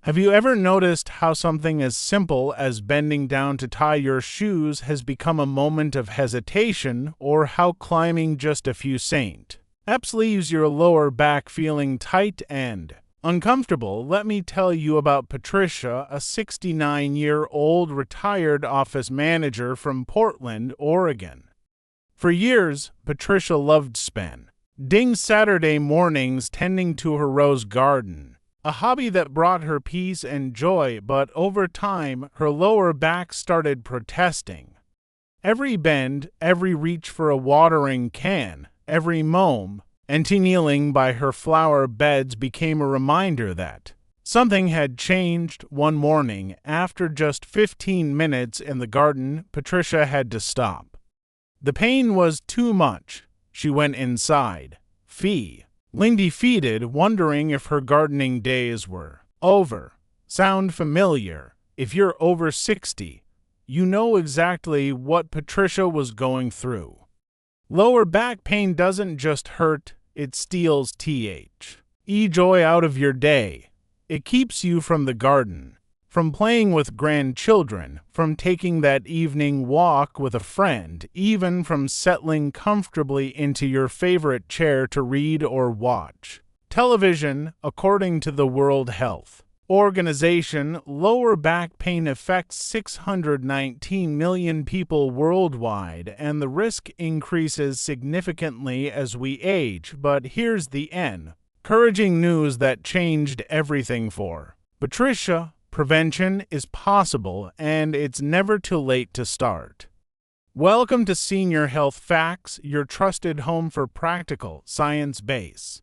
Have you ever noticed how something as simple as bending down to tie your shoes has become a moment of hesitation, or how climbing just a few steps leaves your lower back feeling tight and uncomfortable? Let me tell you about Patricia, a 69-year-old retired office manager from Portland, Oregon. For years, Patricia loved spending Saturday mornings tending to her rose garden, a hobby that brought her peace and joy, but over time, her lower back started protesting. Every bend, every reach for a watering can, every moan, and kneeling by her flower beds became a reminder that something had changed. One morning, after just 15 minutes in the garden, Patricia had to stop. The pain was too much. She went inside, feeling defeated, wondering if her gardening days were over. Sound familiar? If you're over 60, you know exactly what Patricia was going through. Lower back pain doesn't just hurt, it steals joy out of your day. It keeps you from the garden, from playing with grandchildren, from taking that evening walk with a friend, even from settling comfortably into your favorite chair to read or watch television. According to the World Health Organization, lower back pain affects 619 million people worldwide, and the risk increases significantly as we age. But here's the encouraging news that changed everything for Patricia. Prevention is possible, and it's never too late to start. Welcome to Senior Health Facts, your trusted home for practical, science-based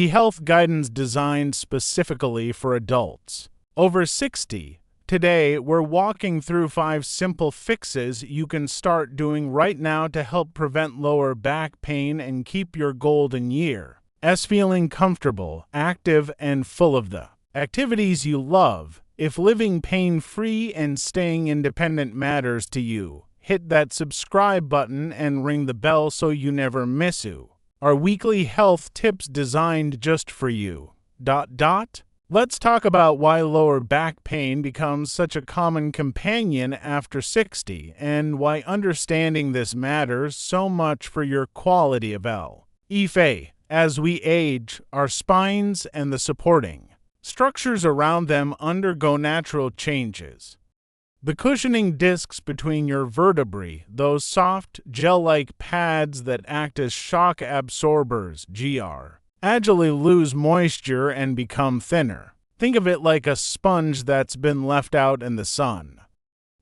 health guidance designed specifically for adults over 60. Today, we're walking through 5 simple fixes you can start doing right now to help prevent lower back pain and keep your golden years feeling comfortable, active, and full of the activities you love. If living pain-free and staying independent matters to you, hit that subscribe button and ring the bell so you never miss our weekly health tips designed just for you. Let's talk about why lower back pain becomes such a common companion after 60, and why understanding this matters so much for your quality of life. As we age, our spines and the supporting structures around them undergo natural changes. The cushioning discs between your vertebrae, those soft, gel-like pads that act as shock absorbers, gradually lose moisture and become thinner. Think of it like a sponge that's been left out in the sun.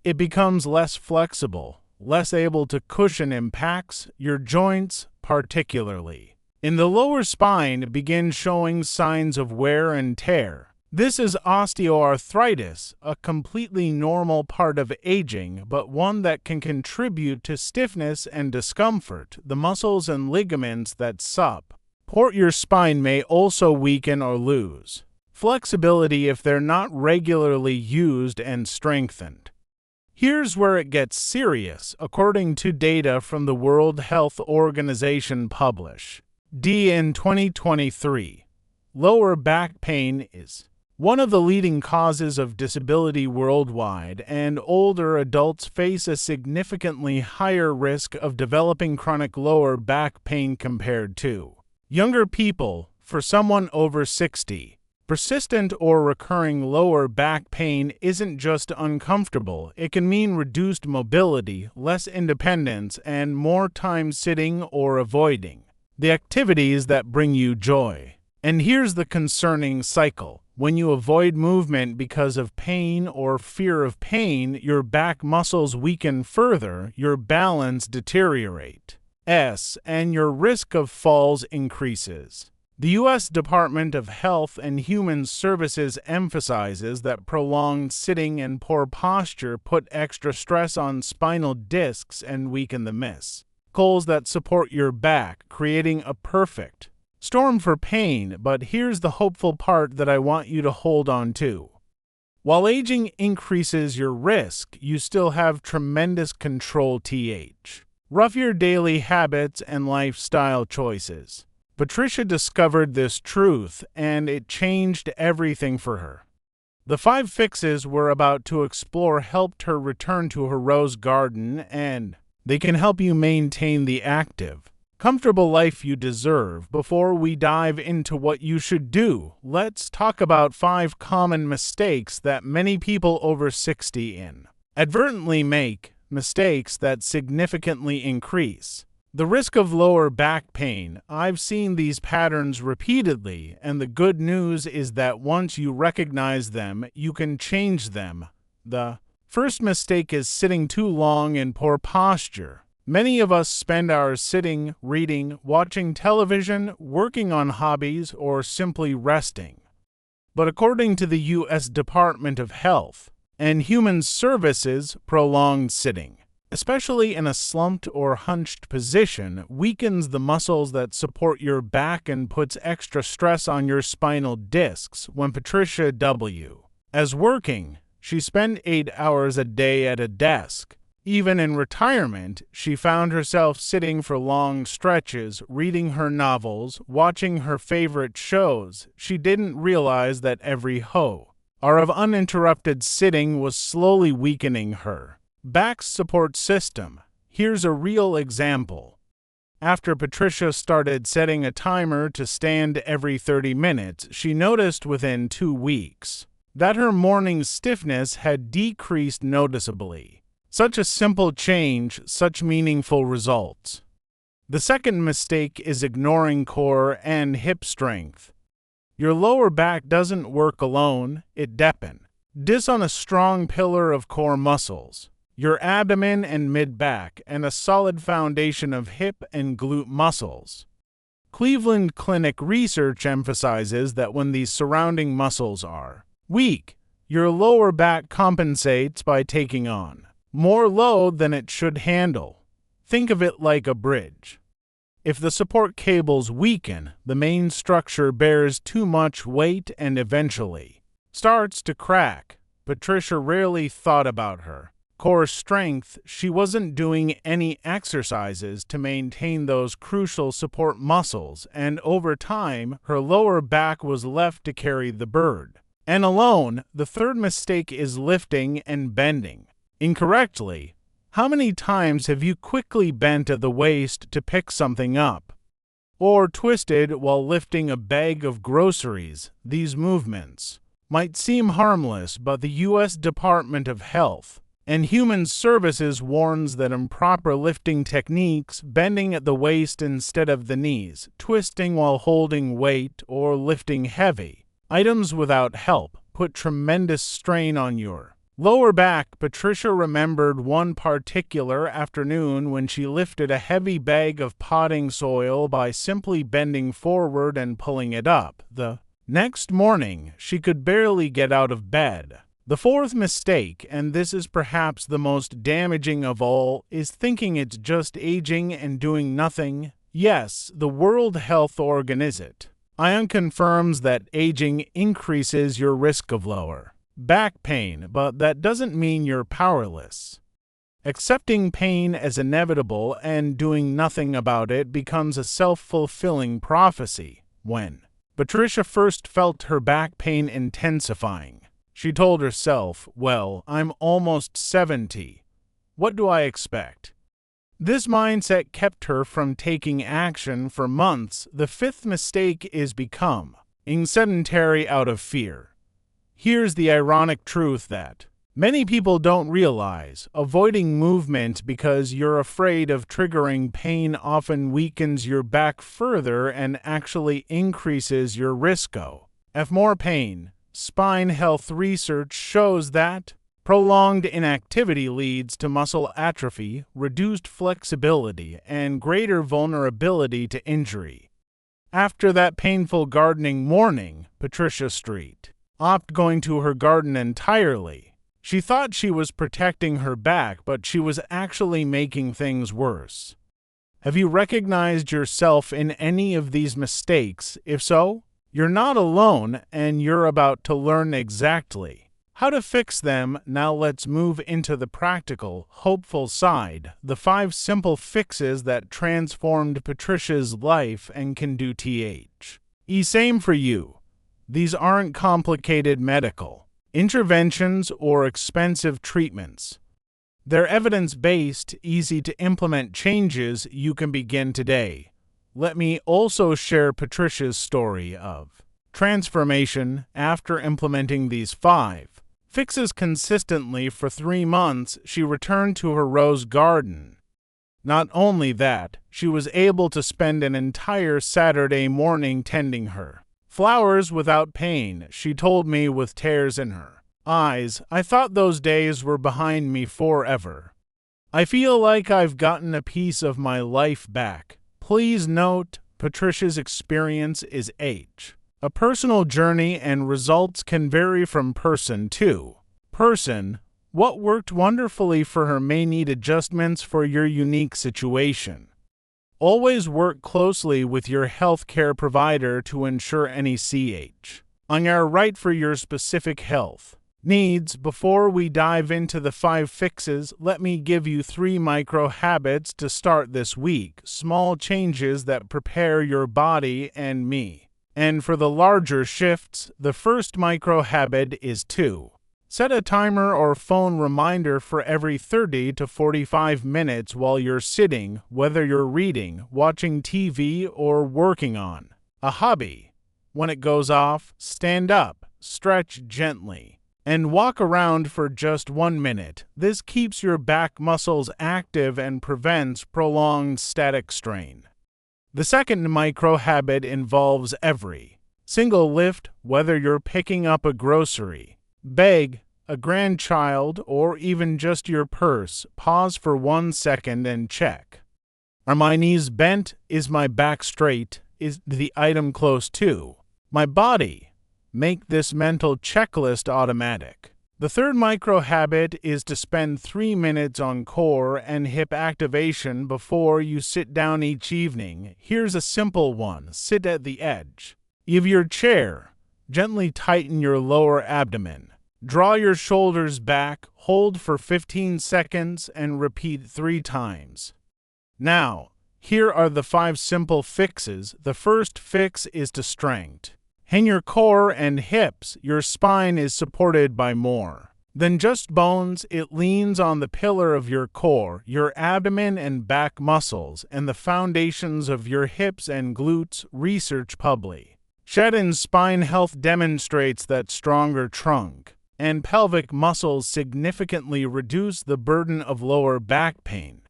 It becomes less flexible, less able to cushion impacts. Your joints, particularly in the lower spine, begin showing signs of wear and tear. This is osteoarthritis, a completely normal part of aging, but one that can contribute to stiffness and discomfort. The muscles and ligaments that support your spine may also weaken or lose flexibility if they're not regularly used and strengthened. Here's where it gets serious. According to data from the World Health Organization published in 2023, lower back pain is one of the leading causes of disability worldwide, and older adults face a significantly higher risk of developing chronic lower back pain compared to younger people. For someone over 60, persistent or recurring lower back pain isn't just uncomfortable. It can mean reduced mobility, less independence, and more time sitting or avoiding the activities that bring you joy. And here's the concerning cycle. When you avoid movement because of pain or fear of pain, your back muscles weaken further, your balance deteriorates, and your risk of falls increases. The U.S. Department of Health and Human Services emphasizes that prolonged sitting and poor posture put extra stress on spinal discs and weaken the muscles that support your back, creating a perfect storm for pain. But here's the hopeful part that I want you to hold on to. While aging increases your risk, you still have tremendous control. Rough your daily habits and lifestyle choices. Patricia discovered this truth, and it changed everything for her. The 5 fixes we're about to explore helped her return to her rose garden, and they can help you maintain the active, comfortable life you deserve. Before we dive into what you should do, let's talk about 5 common mistakes that many people over 60 inadvertently make, mistakes that significantly increase the risk of lower back pain. I've seen these patterns repeatedly, and the good news is that once you recognize them, you can change them. The first mistake is sitting too long in poor posture. Many of us spend hours sitting, reading, watching television, working on hobbies, or simply resting. But according to the U.S. Department of Health and Human Services, prolonged sitting, especially in a slumped or hunched position, weakens the muscles that support your back and puts extra stress on your spinal discs. When Patricia was working, she spent 8 hours a day at a desk. Even in retirement, she found herself sitting for long stretches, reading her novels, watching her favorite shows. She didn't realize that every hour of uninterrupted sitting was slowly weakening her back's support system. Here's a real example. After Patricia started setting a timer to stand every 30 minutes, she noticed within 2 weeks that her morning stiffness had decreased noticeably. Such a simple change, such meaningful results. The second mistake is ignoring core and hip strength. Your lower back doesn't work alone, it depends on a strong pillar of core muscles, your abdomen and mid-back, and a solid foundation of hip and glute muscles. Cleveland Clinic research emphasizes that when these surrounding muscles are weak, your lower back compensates by taking on more load than it should handle. Think of it like a bridge. If the support cables weaken, the main structure bears too much weight and eventually starts to crack. Patricia rarely thought about her core strength. She wasn't doing any exercises to maintain those crucial support muscles, and over time, her lower back was left to carry the burden. And alone, the third mistake is lifting and bending incorrectly. How many times have you quickly bent at the waist to pick something up, or twisted while lifting a bag of groceries? These movements might seem harmless, but the U.S. Department of Health and Human Services warns that improper lifting techniques, bending at the waist instead of the knees, twisting while holding weight, or lifting heavy items without help, put tremendous strain on your lower back. Patricia remembered one particular afternoon when she lifted a heavy bag of potting soil by simply bending forward and pulling it up. The next morning, she could barely get out of bed. The fourth mistake, and this is perhaps the most damaging of all, is thinking it's just aging and doing nothing. Yes, the World Health Organization confirms that aging increases your risk of lower back pain, but that doesn't mean you're powerless. Accepting pain as inevitable and doing nothing about it becomes a self-fulfilling prophecy. When Patricia first felt her back pain intensifying, she told herself, "Well, I'm almost 70. What do I expect?" This mindset kept her from taking action for months. The fifth mistake is becoming sedentary out of fear. Here's the ironic truth that many people don't realize. Avoiding movement because you're afraid of triggering pain often weakens your back further and actually increases your risk of more pain. Spine health research shows that prolonged inactivity leads to muscle atrophy, reduced flexibility, and greater vulnerability to injury. After that painful gardening morning, Patricia stopped going to her garden entirely. She thought she was protecting her back, but she was actually making things worse. Have you recognized yourself in any of these mistakes? If so, you're not alone, and you're about to learn exactly how to fix them. Now let's move into the practical, hopeful side, the 5 simple fixes that transformed Patricia's life and can do same for you. These aren't complicated medical interventions or expensive treatments. They're evidence-based, easy-to-implement changes you can begin today. Let me also share Patricia's story of transformation after implementing these 5 fixes consistently for 3 months. She returned to her rose garden. Not only that, she was able to spend an entire Saturday morning tending her flowers without pain. She told me with tears in her eyes, "I thought those days were behind me forever. I feel like I've gotten a piece of my life back." Please note, Patricia's experience is a personal journey and results can vary from person to person. What worked wonderfully for her may need adjustments for your unique situation. Always work closely with your healthcare provider to ensure any are right for your specific health needs. Before we dive into the 5 fixes, let me give you 3 micro habits to start this week, small changes that prepare your body and me. And for the larger shifts, the first micro habit is to set a timer or phone reminder for every 30 to 45 minutes while you're sitting, whether you're reading, watching TV, or working on a hobby. When it goes off, stand up, stretch gently, and walk around for just 1 minute. This keeps your back muscles active and prevents prolonged static strain. The second micro habit involves every single lift, whether you're picking up a grocery bag, a grandchild, or even just your purse. Pause for 1 second and check. Are my knees bent? Is my back straight? Is the item close to my body? Make this mental checklist automatic. The third micro habit is to spend 3 minutes on core and hip activation before you sit down each evening. Here's a simple one. Sit at the edge of your chair. Gently tighten your lower abdomen. Draw your shoulders back, hold for 15 seconds, and repeat 3 times. Now, here are the 5 simple fixes. The first fix is to strengthen your core and hips. Your spine is supported by more than just bones. It leans on the pillar of your core, your abdomen and back muscles, and the foundations of your hips and glutes. Research published in Spine Health demonstrates that stronger trunk and pelvic muscles significantly reduce the burden of lower back pain.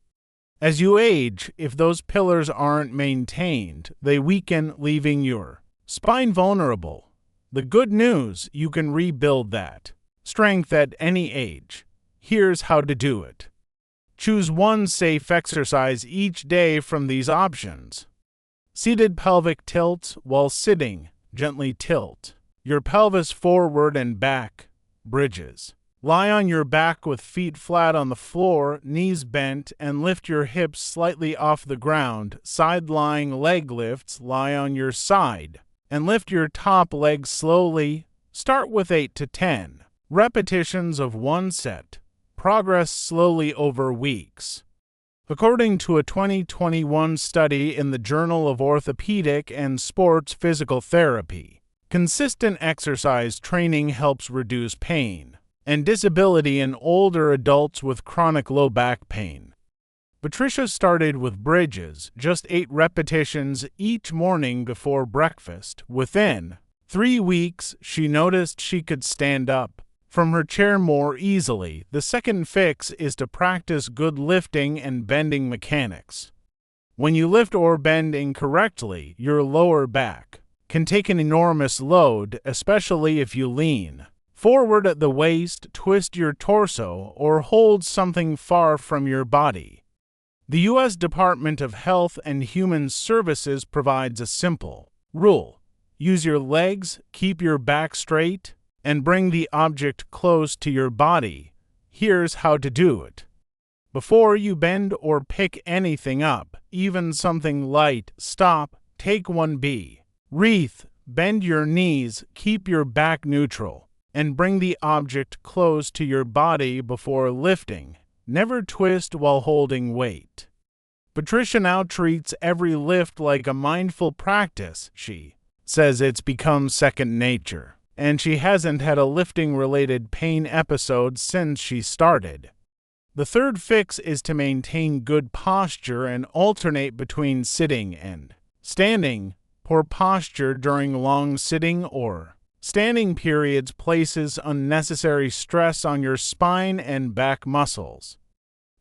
As you age, if those pillars aren't maintained, they weaken, leaving your spine vulnerable. The good news, you can rebuild that strength at any age. Here's how to do it. Choose one safe exercise each day from these options. Seated pelvic tilts. While sitting, gently tilt your pelvis forward and back. Bridges. Lie on your back with feet flat on the floor, knees bent, and lift your hips slightly off the ground. Side-lying leg lifts. Lie on your side and lift your top leg slowly. Start with 8 to 10 repetitions of 1 set. Progress slowly over weeks. According to a 2021 study in the Journal of Orthopedic and Sports Physical Therapy, consistent exercise training helps reduce pain and disability in older adults with chronic low back pain. Patricia started with bridges, just 8 repetitions each morning before breakfast. Within 3 weeks, she noticed she could stand up from her chair more easily. The second fix is to practice good lifting and bending mechanics. When you lift or bend incorrectly, your lower back can take an enormous load, especially if you lean forward at the waist, twist your torso, or hold something far from your body. The U.S. Department of Health and Human Services provides a simple rule. Use your legs, keep your back straight, and bring the object close to your body. Here's how to do it. Before you bend or pick anything up, even something light, stop, take 1 breath, bend your knees, keep your back neutral, and bring the object close to your body before lifting. Never twist while holding weight. Patricia now treats every lift like a mindful practice. She says it's become second nature. and she hasn't had a lifting-related pain episode since she started. The third fix is to maintain good posture and alternate between sitting and standing. Poor posture during long sitting or standing periods places unnecessary stress on your spine and back muscles.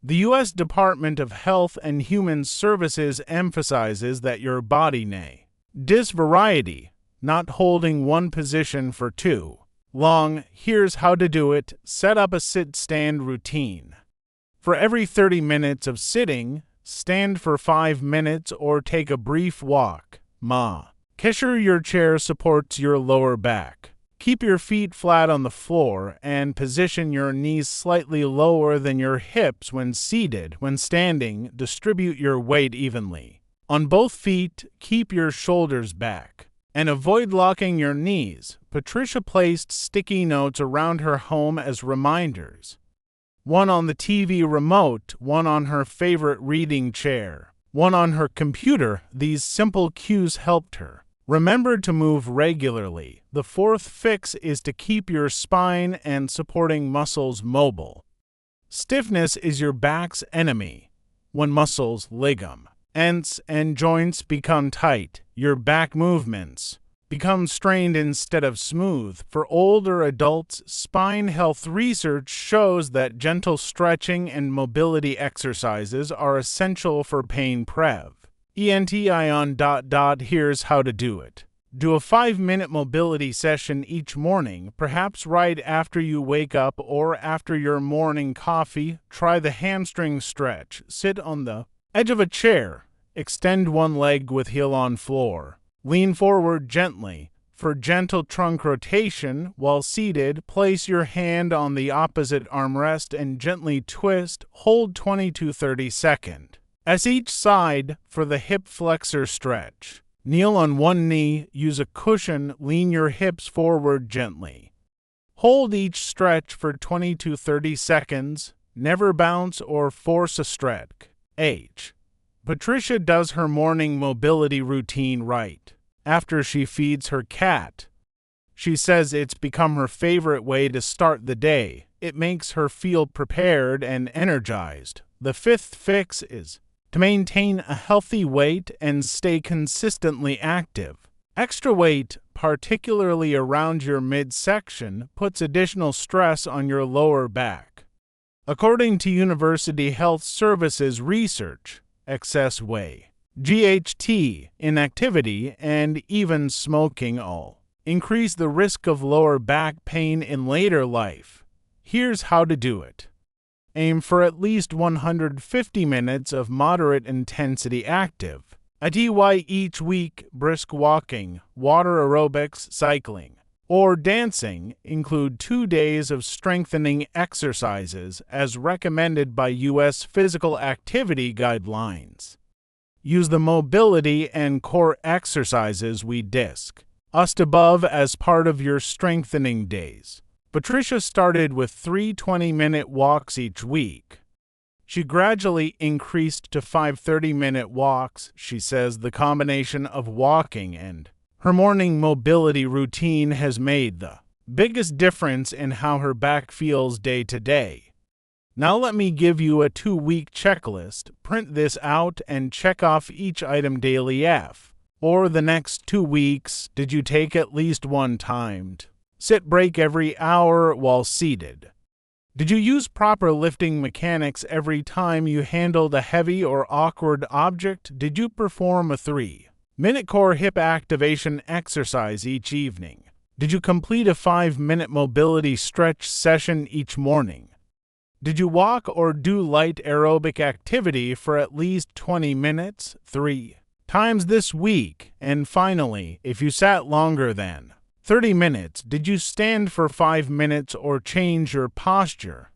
The U.S. Department of Health and Human Services emphasizes that your body may variety, not holding one position for too long. Here's how to do it. Set up a sit-stand routine. For every 30 minutes of sitting, stand for 5 minutes or take a brief walk. Make sure your chair supports your lower back. Keep your feet flat on the floor and position your knees slightly lower than your hips when seated. When standing, distribute your weight evenly. On both feet, keep your shoulders back and avoid locking your knees. Patricia placed sticky notes around her home as reminders. One on the TV remote, one on her favorite reading chair, one on her computer. These simple cues helped her remember to move regularly. The fourth fix is to keep your spine and supporting muscles mobile. Stiffness is your back's enemy. When muscles, ligaments, and joints become tight, your back movements become strained instead of smooth. For older adults, spine health research shows that gentle stretching and mobility exercises are essential for pain prevention. Here's how to do it. Do a 5-minute mobility session each morning, perhaps right after you wake up or after your morning coffee. Try the hamstring stretch. Sit on the edge of a chair. Extend one leg with heel on floor. Lean forward gently. For gentle trunk rotation, while seated, place your hand on the opposite armrest and gently twist. Hold 20 to 30 seconds. As each side. For the hip flexor stretch, kneel on one knee, use a cushion, lean your hips forward gently. Hold each stretch for 20 to 30 seconds. Never bounce or force a stretch. Patricia does her morning mobility routine right after she feeds her cat. She says it's become her favorite way to start the day. It makes her feel prepared and energized. The fifth fix is to maintain a healthy weight and stay consistently active. Extra weight, particularly around your midsection, puts additional stress on your lower back. According to University Health Services research, excess weight, GHT, inactivity, and even smoking all increase the risk of lower back pain in later life. Here's how to do it. Aim for at least 150 minutes of moderate intensity active activity each week. Brisk walking, water aerobics, cycling, or dancing. Include 2 days of strengthening exercises as recommended by U.S. physical activity guidelines. Use the mobility and core exercises we discussed above as part of your strengthening days. Patricia started with 3 20-minute walks each week. She gradually increased to 5 30-minute walks. She says the combination of walking and her morning mobility routine has made the biggest difference in how her back feels day to day. Now let me give you a 2-week checklist. Print this out and check off each item daily. For the next 2 weeks, did you take at least one timed sit break every hour while seated? Did you use proper lifting mechanics every time you handled a heavy or awkward object? Did you perform a 3-minute core hip activation exercise each evening? Did you complete a 5-minute mobility stretch session each morning? Did you walk or do light aerobic activity for at least 20 minutes 3 times this week? And finally, if you sat longer than 30 minutes, did you stand for 5 minutes or change your posture?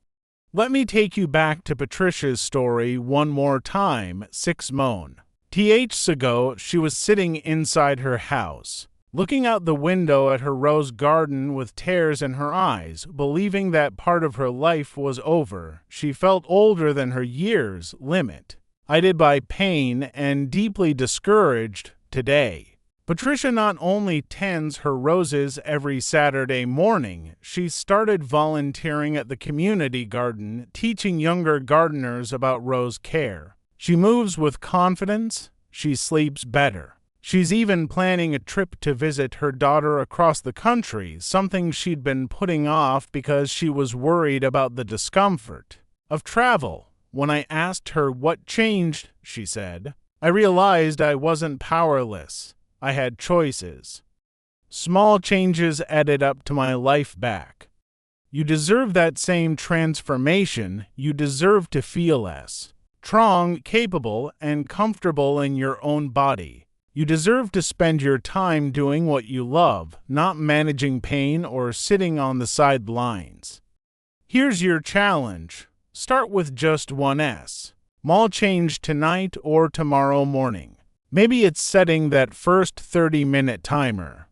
Let me take you back to Patricia's story one more time. 6 months ago, she was sitting inside her house, looking out the window at her rose garden with tears in her eyes, believing that part of her life was over. She felt older than her years limit, by pain and deeply discouraged. Today, Patricia not only tends her roses every Saturday morning, she started volunteering at the community garden, teaching younger gardeners about rose care. She moves with confidence. She sleeps better. She's even planning a trip to visit her daughter across the country, something she'd been putting off because she was worried about the discomfort of travel. When I asked her what changed, she said, "I realized I wasn't powerless. I had choices. Small changes added up to my life back." You deserve that same transformation. You deserve to feel less strong, capable, and comfortable in your own body. You deserve to spend your time doing what you love, not managing pain or sitting on the sidelines. Here's your challenge. Start with just one S. Small change tonight or tomorrow morning. Maybe it's setting that first 30-minute timer.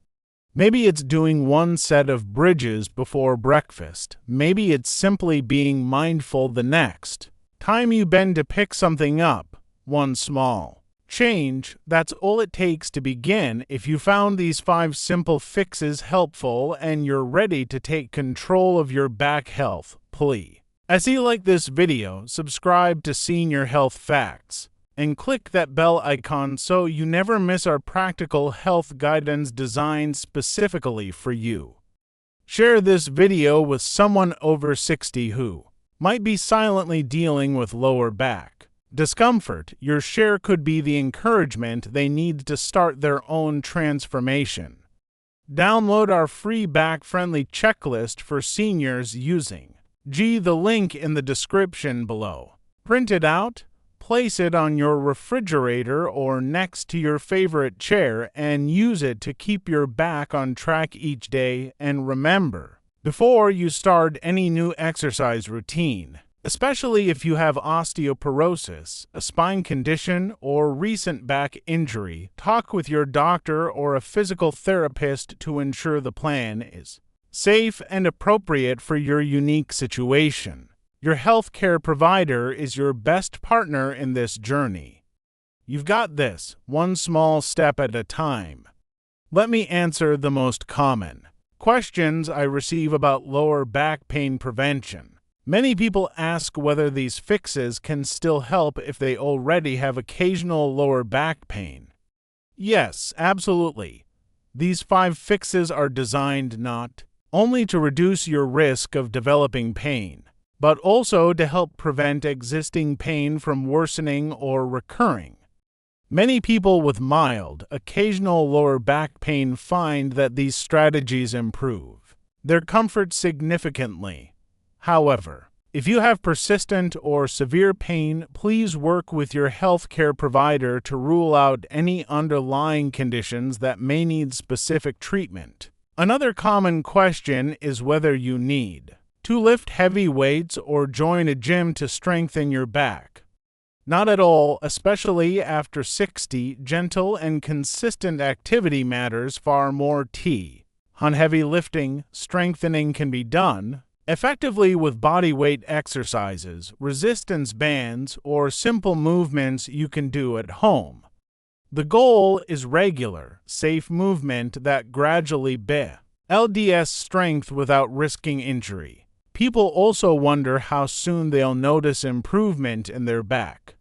Maybe it's doing one set of bridges before breakfast. Maybe it's simply being mindful the next time you bend to pick something up. One small change, that's all it takes to begin. If you found these 5 simple fixes helpful and you're ready to take control of your back health, please, as you like this video, subscribe to Senior Health Facts and click that bell icon so you never miss our practical health guidance designed specifically for you. Share this video with someone over 60 who might be silently dealing with lower back discomfort. Your share could be the encouragement they need to start their own transformation. Download our free back-friendly checklist for seniors using the link in the description below. Print it out, place it on your refrigerator or next to your favorite chair, and use it to keep your back on track each day. And remember, before you start any new exercise routine, especially if you have osteoporosis, a spine condition, or recent back injury, talk with your doctor or a physical therapist to ensure the plan is safe and appropriate for your unique situation. Your healthcare provider is your best partner in this journey. You've got this, one small step at a time. Let me answer the most common questions I receive about lower back pain prevention. Many people ask whether these fixes can still help if they already have occasional lower back pain. Yes, absolutely. These 5 fixes are designed not only to reduce your risk of developing pain, but also to help prevent existing pain from worsening or recurring. Many people with mild, occasional lower back pain find that these strategies improve their comfort significantly. However, if you have persistent or severe pain, please work with your healthcare provider to rule out any underlying conditions that may need specific treatment. Another common question is whether you need to lift heavy weights or join a gym to strengthen your back. Not at all, especially after 60. Gentle and consistent activity matters far more. On heavy lifting, strengthening can be done effectively with body weight exercises, resistance bands, or simple movements you can do at home. The goal is regular, safe movement that gradually builds strength without risking injury. People also wonder how soon they'll notice improvement in their back.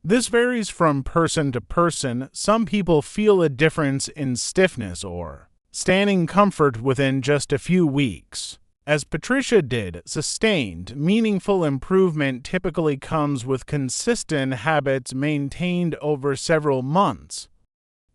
This varies from person to person. Some people feel a difference in stiffness or standing comfort within just a few weeks. As Patricia did, sustained, meaningful improvement typically comes with consistent habits maintained over several months.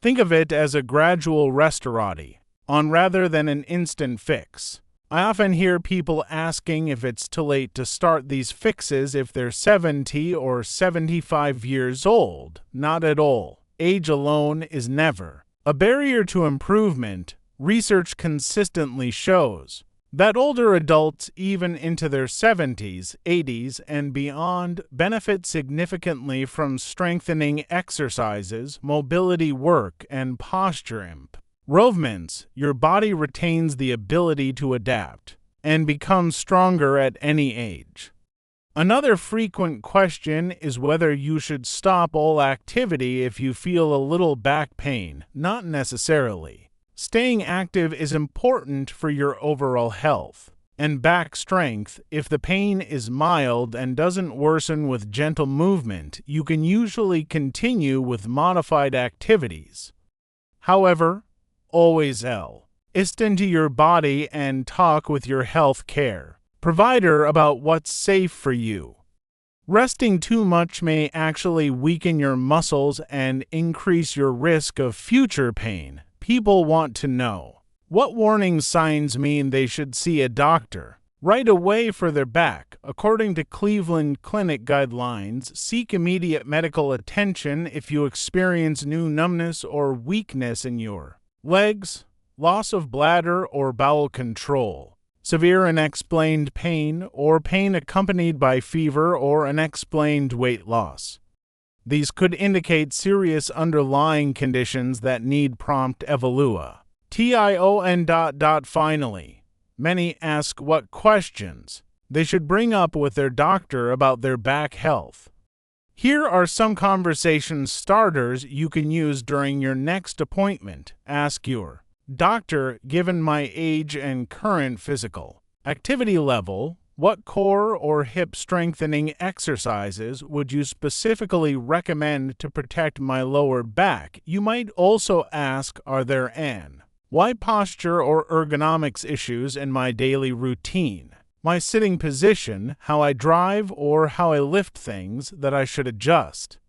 Think of it as a gradual restoration rather than an instant fix. I often hear people asking if it's too late to start these fixes if they're 70 or 75 years old. Not at all. Age alone is never a barrier to improvement. Research consistently shows that older adults, even into their 70s, 80s, and beyond, benefit significantly from strengthening exercises, mobility work, and posture improvements. Your body retains the ability to adapt and become stronger at any age. Another frequent question is whether you should stop all activity if you feel a little back pain. Not necessarily. Staying active is important for your overall health and back strength. If the pain is mild and doesn't worsen with gentle movement, you can usually continue with modified activities. However, always listen to your body and talk with your health care provider about what's safe for you. Resting too much may actually weaken your muscles and increase your risk of future pain. People want to know what warning signs mean they should see a doctor right away for their back. According to Cleveland Clinic guidelines, seek immediate medical attention if you experience new numbness or weakness in your legs, loss of bladder or bowel control, severe unexplained pain, or pain accompanied by fever or unexplained weight loss. These could indicate serious underlying conditions that need prompt evaluation. Finally, many ask what questions they should bring up with their doctor about their back health. Here are some conversation starters you can use during your next appointment. Ask your doctor, given my age and current physical activity level, what core or hip strengthening exercises would you specifically recommend to protect my lower back? You might also ask, are there why posture or ergonomics issues in my daily routine, my sitting position, how I drive, or how I lift things that I should adjust?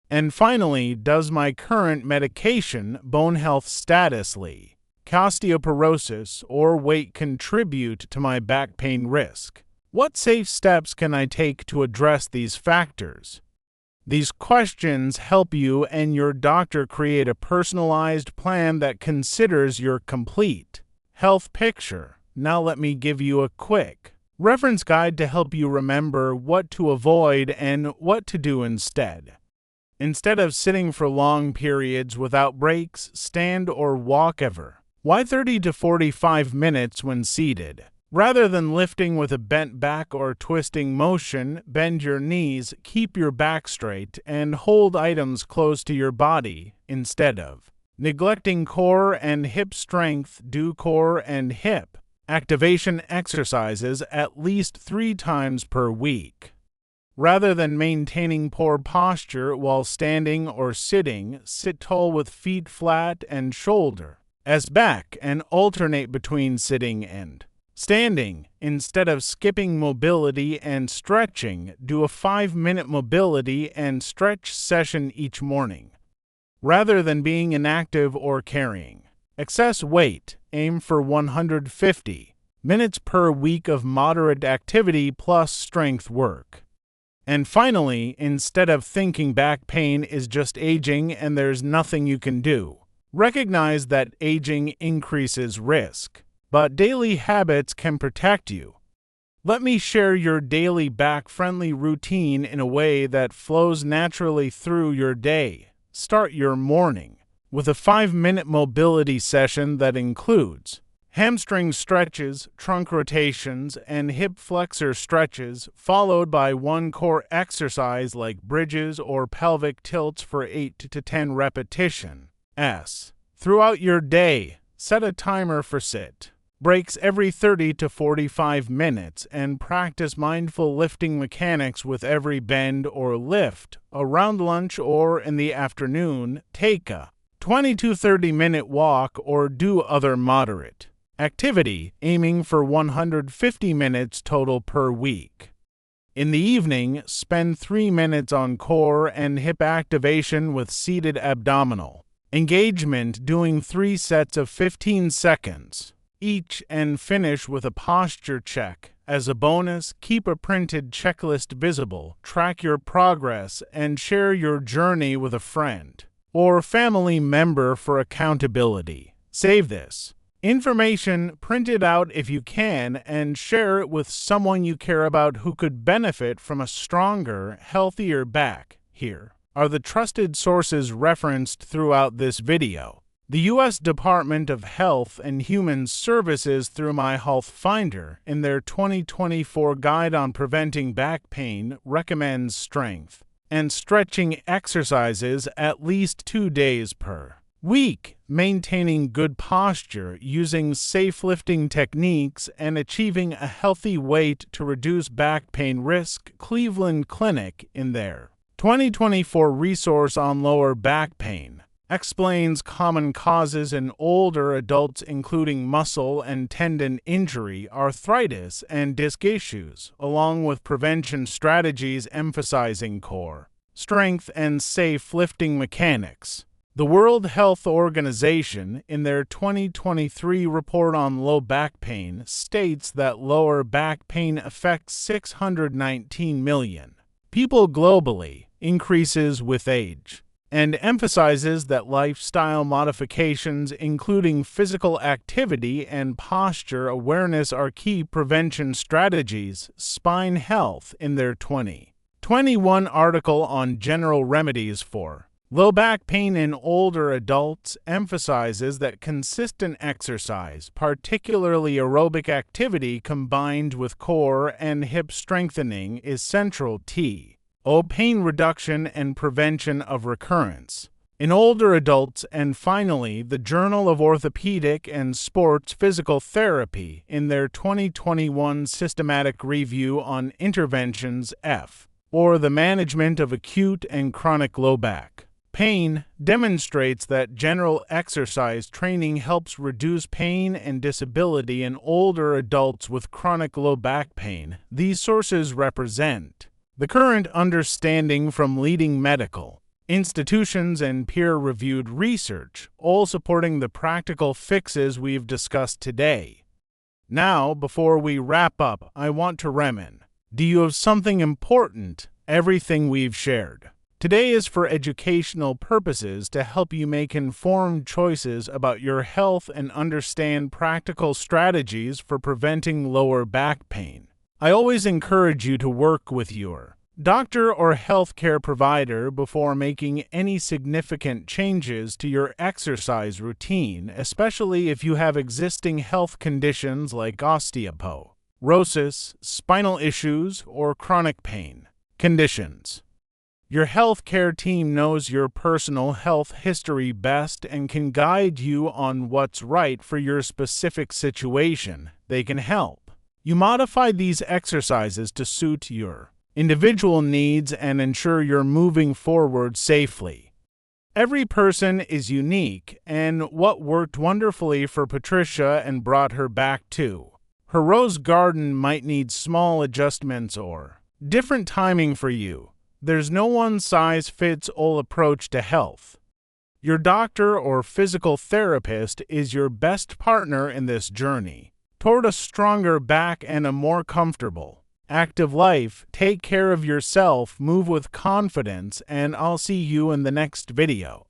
And finally, does my current medication, bone health status, osteoporosis, or weight contribute to my back pain risk? What safe steps can I take to address these factors? These questions help you and your doctor create a personalized plan that considers your complete health picture. Now let me give you a quick reference guide to help you remember what to avoid and what to do instead. Instead of sitting for long periods without breaks, stand or walk ever. Why 30 to 45 minutes when seated? Rather than lifting with a bent back or twisting motion, bend your knees, keep your back straight, and hold items close to your body. Instead of neglecting core and hip strength, do core and hip activation exercises at least 3 times per week. Rather than maintaining poor posture while standing or sitting, sit tall with feet flat and shoulder as back and alternate between sitting and standing. Instead of skipping mobility and stretching, do a 5-minute mobility and stretch session each morning. Rather than being inactive or carrying excess weight, aim for 150 minutes per week of moderate activity plus strength work. And finally, instead of thinking back pain is just aging and there's nothing you can do, recognize that aging increases risk, but daily habits can protect you. Let me share your daily back-friendly routine in a way that flows naturally through your day. Start your morning with a 5-minute mobility session that includes hamstring stretches, trunk rotations, and hip flexor stretches, followed by one core exercise like bridges or pelvic tilts for 8 to 10 repetitions. Throughout your day, set a timer for sit breaks every 30 to 45 minutes and practice mindful lifting mechanics with every bend or lift. Around lunch or in the afternoon, take a 20 to 30-minute walk or do other moderate activity, aiming for 150 minutes total per week. In the evening, spend 3 minutes on core and hip activation with seated abdominal engagement, doing 3 sets of 15 seconds each, and finish with a posture check. As a bonus, keep a printed checklist visible, track your progress, and share your journey with a friend or family member for accountability. Save this information, print it out if you can, and share it with someone you care about who could benefit from a stronger, healthier back. Here are the trusted sources referenced throughout this video. The U.S. Department of Health and Human Services through My Health Finder, in their 2024 Guide on Preventing Back Pain, recommends strength and stretching exercises at least 2 days per week, maintaining good posture, using safe lifting techniques, and achieving a healthy weight to reduce back pain risk. Cleveland Clinic, in their 2024 resource on lower back pain, explains common causes in older adults, including muscle and tendon injury, arthritis, and disc issues, along with prevention strategies emphasizing core strength and safe lifting mechanics. The World Health Organization, in their 2023 report on low back pain, states that lower back pain affects 619 million people globally, increases with age, and emphasizes that lifestyle modifications, including physical activity and posture awareness, are key prevention strategies. Spine Health, in their 2021 article on general remedies for low back pain in older adults, emphasizes that consistent exercise, particularly aerobic activity combined with core and hip strengthening, is central to pain reduction and prevention of recurrence in older adults. And finally, the Journal of Orthopedic and Sports Physical Therapy, in their 2021 systematic review on interventions for the management of acute and chronic low back pain, demonstrates that general exercise training helps reduce pain and disability in older adults with chronic low back pain. These sources represent the current understanding from leading medical institutions and peer-reviewed research, all supporting the practical fixes we've discussed today. Now, before we wrap up, I want to do you have something important. Everything we've shared today is for educational purposes to help you make informed choices about your health and understand practical strategies for preventing lower back pain. I always encourage you to work with your doctor or healthcare provider before making any significant changes to your exercise routine, especially if you have existing health conditions like osteoporosis, spinal issues, or chronic pain conditions. Your healthcare team knows your personal health history best and can guide you on what's right for your specific situation. They can help you modify these exercises to suit your individual needs and ensure you're moving forward safely. Every person is unique, and what worked wonderfully for Patricia and brought her back to her rose garden might need small adjustments or different timing for you. There's no one-size-fits-all approach to health. Your doctor or physical therapist is your best partner in this journey toward a stronger back and a more comfortable, active life. Take care of yourself, move with confidence, and I'll see you in the next video.